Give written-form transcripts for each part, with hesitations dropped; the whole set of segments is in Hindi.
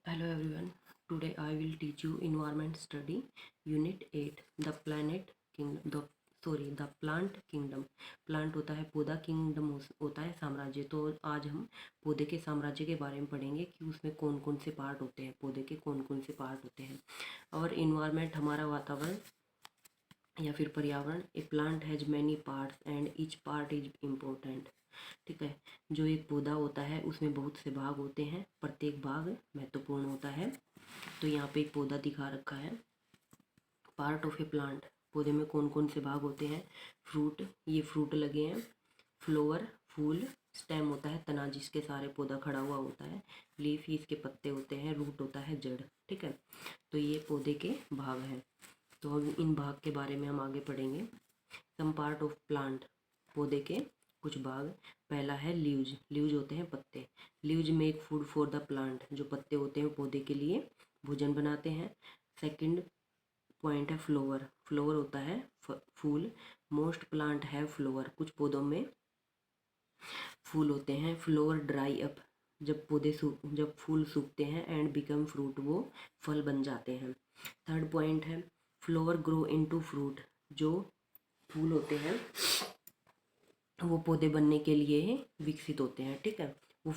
Hello everyone. Today I will teach you environment study unit 8 the planet kingdom the plant kingdom. Plant होता है पौधा, किंगडम होता है साम्राज्य। तो आज हम पौधे के साम्राज्य के बारे में पढ़ेंगे कि उसमें कौन कौन से पार्ट होते हैं, पौधे के कौन कौन से पार्ट होते हैं। और इन्वायरमेंट हमारा वातावरण या फिर पर्यावरण। A plant has many parts and each part is important. ठीक है, जो एक पौधा होता है उसमें बहुत से भाग होते हैं, प्रत्येक भाग महत्वपूर्ण होता है। तो यहाँ पे एक पौधा दिखा रखा है, पार्ट ऑफ ए प्लांट। पौधे में कौन कौन से भाग होते हैं। फ्रूट, ये फ्रूट लगे हैं। फ्लोवर, फूल। स्टेम होता है तना जिसके सारे पौधा खड़ा हुआ होता है। लीफ, इसके पत्ते होते हैं। रूट होता है जड़। ठीक है, तो ये पौधे के भाग हैं। तो अब इन भाग के बारे में हम आगे पढ़ेंगे। सम पार्ट ऑफ प्लांट, पौधे के कुछ भाग। पहला है लीव्स। लीव्स होते हैं पत्ते। Leaves make food for the plant, जो पत्ते होते हैं पौधे के लिए भोजन बनाते हैं। सेकंड पॉइंट है फ्लोवर। फ्लोवर होता है फूल। मोस्ट प्लांट है फ्लोवर, कुछ पौधों में फूल होते हैं। फ्लोवर ड्राई अप, जब फूल सूखते हैं। एंड बिकम फ्रूट, वो फल बन जाते हैं। थर्ड पॉइंट है फ्लोवर ग्रो इनटू फ्रूट, जो फूल होते हैं वो पौधे बनने के लिए विकसित होते हैं। ठीक है, वो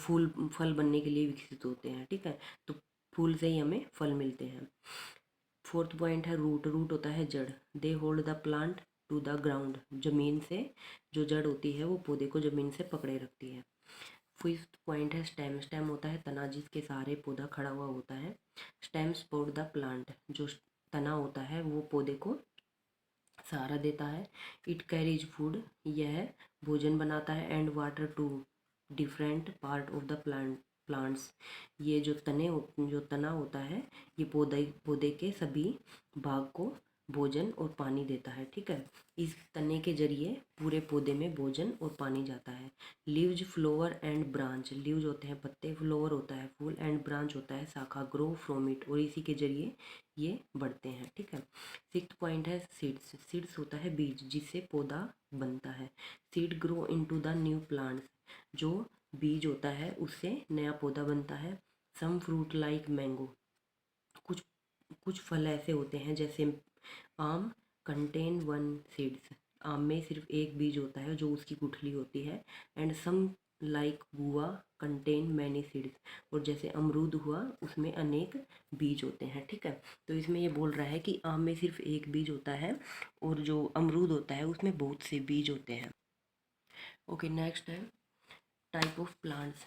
फल बनने के लिए विकसित होते हैं। ठीक है, तो फूल से ही हमें फल मिलते हैं। फोर्थ पॉइंट है रूट। रूट होता है जड़। They hold the plant to the ground, जमीन से जो जड़ होती है वो पौधे को जमीन से पकड़े रखती है। फिफ्थ पॉइंट है स्टेम। स्टेम होता है तना जिसके सहारे पौधा खड़ा हुआ होता है। स्टेम सपोर्ट द प्लांट, जो तना होता है वो पौधे को सहारा देता है। इट कैरीज फूड, यह भोजन बनाता है। And water to different part of the plants, ये जो तना होता है ये पौधे के सभी भाग को भोजन और पानी देता है। ठीक है, इस तने के जरिए पूरे पौधे में भोजन और पानी जाता है। Leaves, flower and branch. Leaves होते हैं पत्ते, फ्लोवर होता है फूल, एंड ब्रांच होता है शाखा। ग्रो फ्रॉम इट, और इसी के जरिए ये बढ़ते हैं। ठीक है, सिक्स्थ पॉइंट है सीड्स। सीड्स होता है बीज जिससे पौधा बनता है। Seed grow into the new plants, जो बीज होता है उससे नया पौधा बनता है। सम फ्रूट लाइक मैंगो, कुछ कुछ फल ऐसे होते हैं जैसे आम, कंटेन वन सीड्स, आम में सिर्फ एक बीज होता है जो उसकी गुठली होती है। एंड सम लाइक गुआ कंटेन मैनी सीड्स, और जैसे अमरूद हुआ उसमें अनेक बीज होते हैं। ठीक है, तो इसमें ये बोल रहा है कि आम में सिर्फ एक बीज होता है और जो अमरूद होता है उसमें बहुत से बीज होते हैं। ओके, नेक्स्ट है टाइप ऑफ प्लांट्स।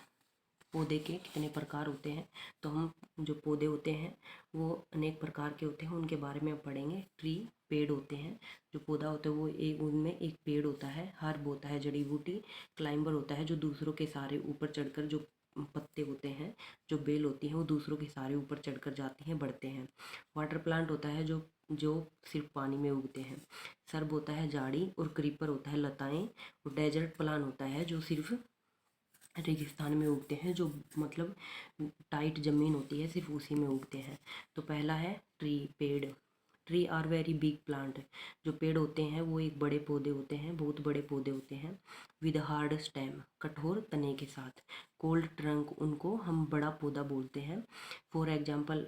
पौधे के कितने प्रकार होते हैं। तो हम जो पौधे होते हैं वो अनेक प्रकार के होते हैं, उनके बारे में हम पढ़ेंगे। ट्री, पेड़ होते हैं। जो पौधा होता है वो उनमें एक पेड़ होता है। हर्ब होता है जड़ी बूटी। क्लाइंबर होता है जो दूसरों के सहारे ऊपर चढ़कर, जो पत्ते होते हैं, जो बेल होती हैं वो दूसरों के सहारे ऊपर चढ़कर जाती हैं, बढ़ते हैं। वाटर प्लांट होता है जो जो सिर्फ पानी में उगते हैं। सर्ब होता है झाड़ी, और क्रीपर होता है लताएं। और डेजर्ट प्लांट होता है जो सिर्फ रेगिस्तान में उगते हैं, जो मतलब टाइट ज़मीन होती है सिर्फ उसी में उगते हैं। तो पहला है ट्री, पेड़। Tree are very big plant, जो पेड़ होते हैं वो एक बड़े पौधे होते हैं, बहुत बड़े पौधे होते हैं। विद हार्ड स्टेम, कठोर तने के साथ। कोल्ड ट्रंक, उनको हम बड़ा पौधा बोलते हैं। फॉर एग्जाम्पल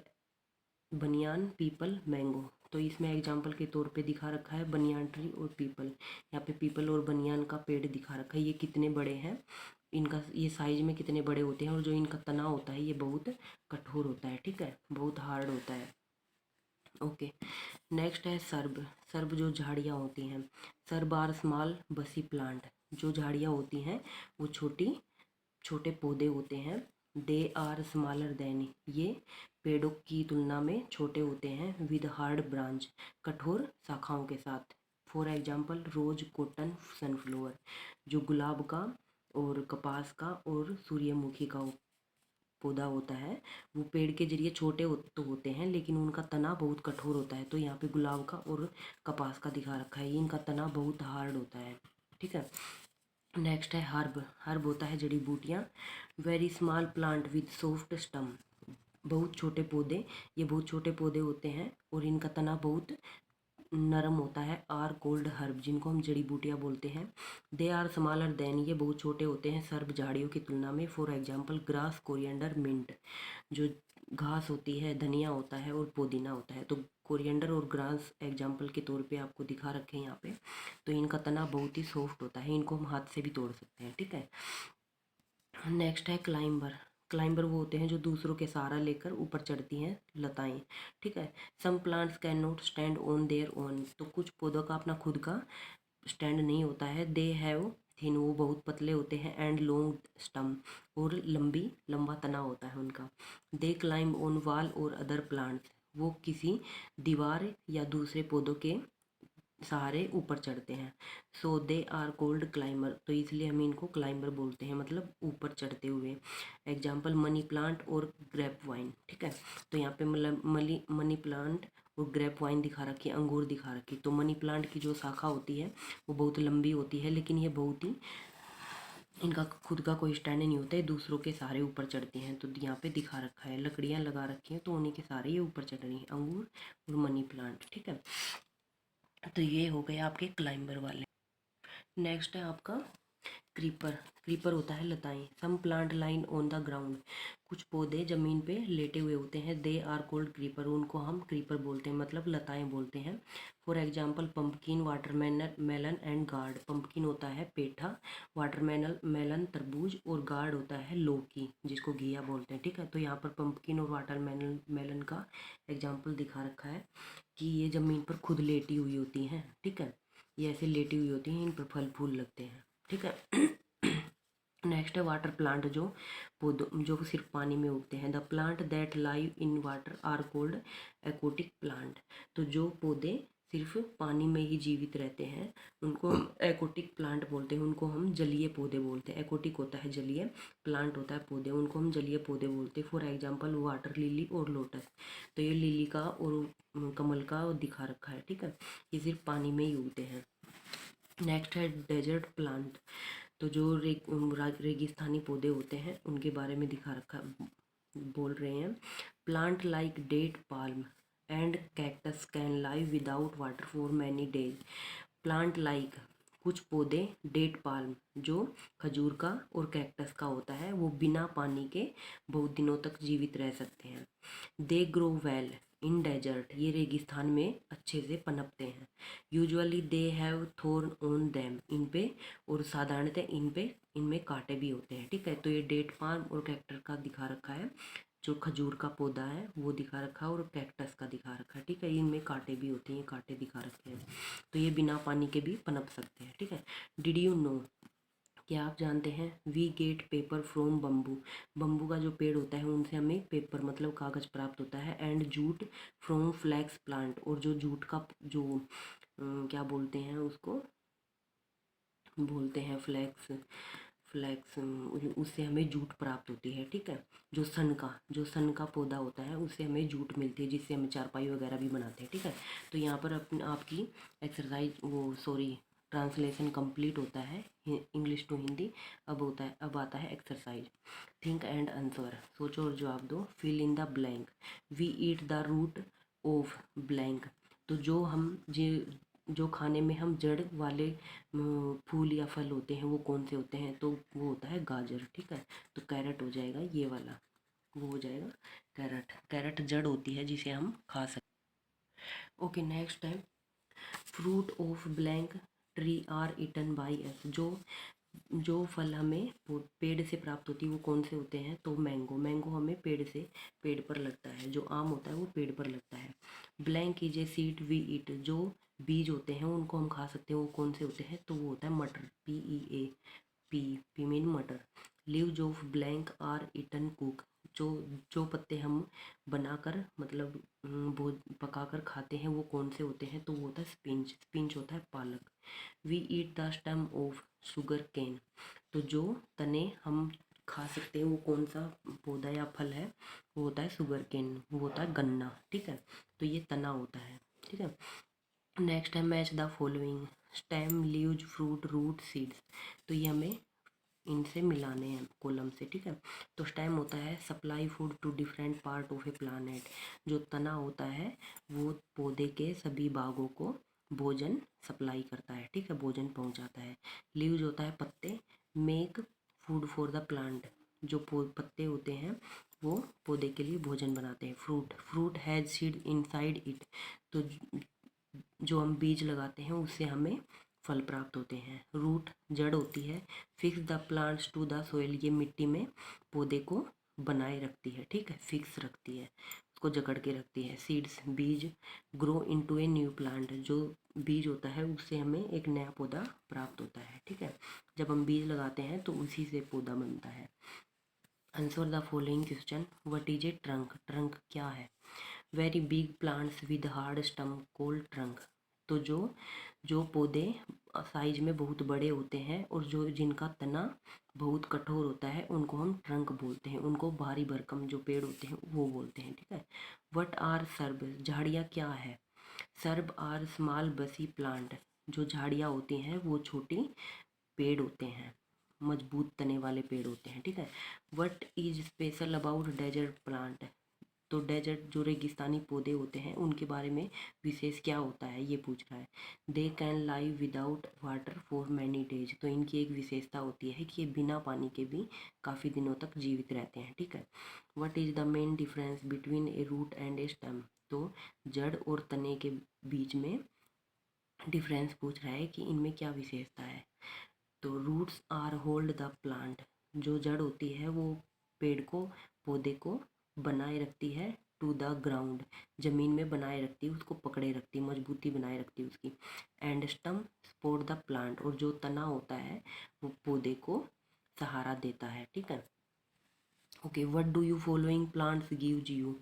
बनियान, पीपल, मैंगो। तो इसमें एग्जाम्पल के तौर पे दिखा रखा है बनियान ट्री और पीपल। यहाँ पे पीपल और बनियान का पेड़ दिखा रखा है। ये कितने बड़े हैं, इनका ये साइज में कितने बड़े होते हैं, और जो इनका तना होता है ये बहुत कठोर होता है। ठीक है, बहुत हार्ड होता है। ओके, नेक्स्ट है सर्ब। सर्ब जो झाड़ियाँ होती हैं। सर्ब आर स्मॉल बसी प्लांट, जो झाड़ियाँ होती हैं वो छोटे पौधे होते हैं। दे आर स्मॉलर देन, ये पेड़ों की तुलना में छोटे होते हैं। विद हार्ड ब्रांच, कठोर शाखाओं के साथ। For example rose, cotton, sunflower. जो गुलाब का और कपास का और सूर्यमुखी का पौधा होता है वो पेड़ के जरिए छोटे तो होते हैं लेकिन उनका तना बहुत कठोर होता है। तो यहाँ पे गुलाब का और कपास का दिखा रखा है, इनका तना बहुत हार्ड होता है। ठीक है, नेक्स्ट है हर्ब। हर्ब होता है जड़ी बूटियाँ। Very small plant with soft stem, बहुत छोटे पौधे, ये बहुत छोटे पौधे होते हैं और इनका तना बहुत नरम होता है। आर कोल्ड हर्ब, जिनको हम जड़ी बूटियाँ बोलते हैं। दे आर स्मॉलर देन, ये बहुत छोटे होते हैं सर्ब झाड़ियों की तुलना में। For example grass, coriander, mint. जो घास होती है, धनिया होता है और पुदीना होता है। तो कोरिएंडर और ग्रास एग्जाम्पल के तौर पे आपको दिखा रखे हैं यहाँ पे। तो इनका तना बहुत ही सॉफ्ट होता है, इनको हम हाथ से भी तोड़ सकते हैं, ठीक है। नेक्स्ट है क्लाइंबर। क्लाइंबर वो होते हैं जो दूसरों के सहारा लेकर ऊपर चढ़ती हैं लताएं, ठीक है। Some plants can not stand on their own. तो कुछ पौधों का अपना खुद का स्टैंड नहीं होता है। दे हैव थिन, वो बहुत पतले होते हैं, एंड लॉन्ग स्टम, और लंबा तना होता है उनका। दे क्लाइंब ऑन वॉल और अदर प्लांट्स, वो किसी दीवार या दूसरे पौधों के सहारे ऊपर चढ़ते हैं। सो दे आर कोल्ड क्लाइंबर, तो इसलिए हम इनको क्लाइंबर बोलते हैं, मतलब ऊपर चढ़ते हुए। एग्जाम्पल मनी प्लांट और ग्रेप वाइन, ठीक है। तो यहाँ पे मतलब मनी प्लांट और ग्रेप वाइन दिखा रखी है, अंगूर दिखा रखी। तो मनी प्लांट की जो शाखा होती है वो बहुत लंबी होती है, लेकिन ये बहुत ही, इनका खुद का कोई स्टैंड नहीं होता है, दूसरों के सहारे ऊपर चढ़ती हैं। तो यहाँ पे दिखा रखा है, लकड़ियाँ लगा रखी हैं, तो उन्हीं के सहारे ये ऊपर चढ़ रही हैं, अंगूर और मनी प्लांट, ठीक है। तो ये हो गए आपके क्लाइंबर वाले। नेक्स्ट है आपका क्रीपर। क्रीपर होता है लताएं। Some plant line on the ground, कुछ पौधे जमीन पे लेटे हुए होते हैं। दे आर कोल्ड क्रीपर, उनको हम क्रीपर बोलते हैं, मतलब लताएं बोलते हैं। For example pumpkin, watermelon, melon and gourd. Pumpkin होता है पेठा, वाटरमेलन मेलन तरबूज, और गार्ड होता है लौकी, जिसको घिया बोलते हैं, ठीक है। तो यहाँ पर पंपकिन और वाटरमेलन मेलन का एग्जाम्पल दिखा रखा है कि ये ज़मीन पर खुद लेटी हुई होती हैं, ठीक है। ये ऐसे लेटी हुई होती हैं, इन पर फल फूल लगते हैं, ठीक है। नेक्स्ट है वाटर प्लांट, जो पौधों जो सिर्फ पानी में उगते हैं। The plant that live in water are called aquatic plant. तो जो पौधे सिर्फ पानी में ही जीवित रहते हैं उनको हम एक्वाटिक प्लांट बोलते हैं, उनको हम जलीय पौधे बोलते हैं। एक्वाटिक होता है जलीय, प्लांट होता है पौधे, उनको हम जलीय पौधे बोलते हैं। फॉर एग्जाम्पल वाटर लिली और लोटस। तो ये लिली का और कमल का दिखा रखा है, ठीक है। ये सिर्फ पानी में ही उगते हैं। नेक्स्ट है डेजर्ट प्लांट। तो जो रेगिस्तानी पौधे होते हैं उनके बारे में दिखा रखा बोल रहे हैं। Plant like date palm and cactus can live without water for many days. Plant like, कुछ पौधे, डेट पाल्म जो खजूर का और कैक्टस का होता है, वो बिना पानी के बहुत दिनों तक जीवित रह सकते हैं। They grow well in desert, ये रेगिस्तान में अच्छे से पनपते हैं। Usually they have thorn on them, इन पे, और साधारणतः इनमें कांटे भी होते हैं, ठीक है। तो ये डेट पाम और कैक्टर का दिखा रखा है, जो खजूर का पौधा है वो दिखा रखा है, और कैक्टस का दिखा रखा है, ठीक है। इनमें कांटे भी होते हैं, ये कांटे दिखा रखे हैं। तो ये बिना पानी के भी पनप सकते हैं, ठीक है। डिड यू नो, क्या आप जानते हैं, we get paper from bamboo. Bamboo का जो पेड़ होता है उनसे हमें पेपर मतलब कागज़ प्राप्त होता है। And jute from flax plant, और जो जूट का जो क्या बोलते हैं उसको, बोलते हैं फ्लैक्स, फ्लैक्स, उससे हमें जूट प्राप्त होती है, ठीक है। जो सन का पौधा होता है उससे हमें जूट मिलती है, जिससे हम चारपाई वगैरह भी बनाते हैं, ठीक है। तो यहाँ पर आपकी एक्सरसाइज वो सॉरी ट्रांसलेशन कंप्लीट होता है इंग्लिश टू हिंदी। अब आता है एक्सरसाइज। थिंक एंड आंसर, सोचो और जवाब दो। Fill in the blank. We eat the root of blank. तो जो खाने में हम जड़ वाले फूल या फल होते हैं वो कौन से होते हैं, तो वो होता है गाजर, ठीक है। तो कैरेट हो जाएगा ये वाला, वो हो जाएगा कैरेट। कैरेट जड़ होती है जिसे हम खा सकते। ओके, नेक्स्ट है fruit of blank tree are eaten by us. जो फल हमें पेड़ से प्राप्त होती है वो कौन से होते हैं, तो मैंगो हमें पेड़ पर लगता है। जो आम होता है वो पेड़ पर लगता है। Blank is a seed we eat, जो बीज होते हैं उनको हम खा सकते हैं, वो कौन से होते हैं, तो वो होता है मटर, पी मीन मटर। Leaves of blank are eaten cook. जो जो पत्ते हम बनाकर मतलब वो पकाकर खाते हैं वो कौन से होते हैं, तो वो होता है स्पिंच होता है पालक। We eat the stem of sugarcane. तो जो तने हम खा सकते हैं वो कौन सा पौधा या फल है, वो होता है शुगर केन, वो होता है गन्ना, ठीक है। तो ये तना होता है, ठीक है। नेक्स्ट है match the following. Stem, leaves, fruit, root, seeds. तो ये हमें इनसे मिलाने हैं कॉलम से, ठीक है। तो स्टेम होता है supply food to different part of a plant. जो तना होता है वो पौधे के सभी भागों को भोजन सप्लाई करता है, ठीक है, भोजन पहुंचाता है। लीव्स होता है पत्ते, make food for the plant. जो पत्ते होते हैं वो पौधे के लिए भोजन बनाते हैं। Fruit has seed inside it, तो जो हम बीज लगाते हैं उससे हमें फल प्राप्त होते हैं। रूट जड़ होती है। Fix the plants to the soil, ये मिट्टी में पौधे को बनाए रखती है, ठीक है, फिक्स रखती है, उसको जकड़ के रखती है। सीड्स बीज, grow into a new plant, जो बीज होता है उससे हमें एक नया पौधा प्राप्त होता है, ठीक है। जब हम बीज लगाते हैं तो उसी से पौधा बनता है। Answer the following question, what is a trunk, trunk क्या है। Very big plants with hard stem called trunk, तो जो पौधे साइज में बहुत बड़े होते हैं और जो जिनका तना बहुत कठोर होता है उनको हम ट्रंक बोलते हैं, उनको भारी भरकम जो पेड़ होते हैं वो बोलते हैं, ठीक है। व्हाट आर सर्ब, झाड़ियाँ क्या है। सर्ब आर स्मॉल बसी प्लांट, जो झाड़ियाँ होती हैं वो छोटी पेड़ होते हैं, मजबूत तने वाले पेड़ होते हैं, ठीक है। What is special about desert plant, तो डेजर्ट जो रेगिस्तानी पौधे होते हैं उनके बारे में विशेष क्या होता है ये पूछ रहा है। They can live without water for many days, तो इनकी एक विशेषता होती है कि ये बिना पानी के भी काफ़ी दिनों तक जीवित रहते हैं, ठीक है। What is the main difference between a root and a stem, तो जड़ और तने के बीच में डिफरेंस पूछ रहा है कि इनमें क्या विशेषता है। तो roots are hold the plant, जो जड़ होती है वो पेड़ को, पौधे को बनाए रखती है। टू द ग्राउंड, जमीन में बनाए रखती है, उसको पकड़े रखती है, मजबूती बनाए रखती है उसकी। एंड स्टम सपोर्ट द प्लांट, और जो तना होता है वो पौधे को सहारा देता है, ठीक है। Okay, what do you following plants gives you,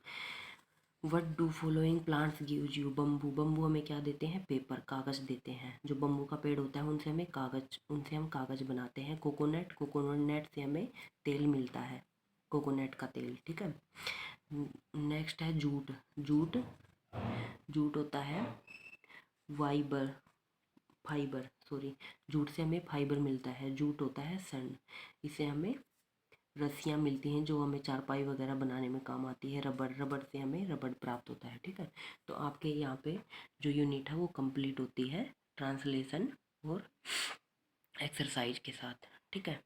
what do following plants gives you, bamboo, bamboo हमें क्या देते हैं, पेपर, कागज़ देते हैं। जो बम्बू का पेड़ होता है उनसे हम कागज़ बनाते हैं। कोकोनट, कोकोनट से हमें तेल मिलता है, कोकोनट का तेल, ठीक है। नेक्स्ट है जूट, जूट जूट होता है वाइबर फाइबर सॉरी जूट से हमें फाइबर मिलता है। जूट होता है सन, इससे हमें रस्सियाँ मिलती हैं जो हमें चारपाई वगैरह बनाने में काम आती है। रबड़, रबड़ से हमें रबड़ प्राप्त होता है, ठीक है। तो आपके यहाँ पे जो यूनिट है वो कंप्लीट होती है ट्रांसलेशन और एक्सरसाइज के साथ, ठीक है।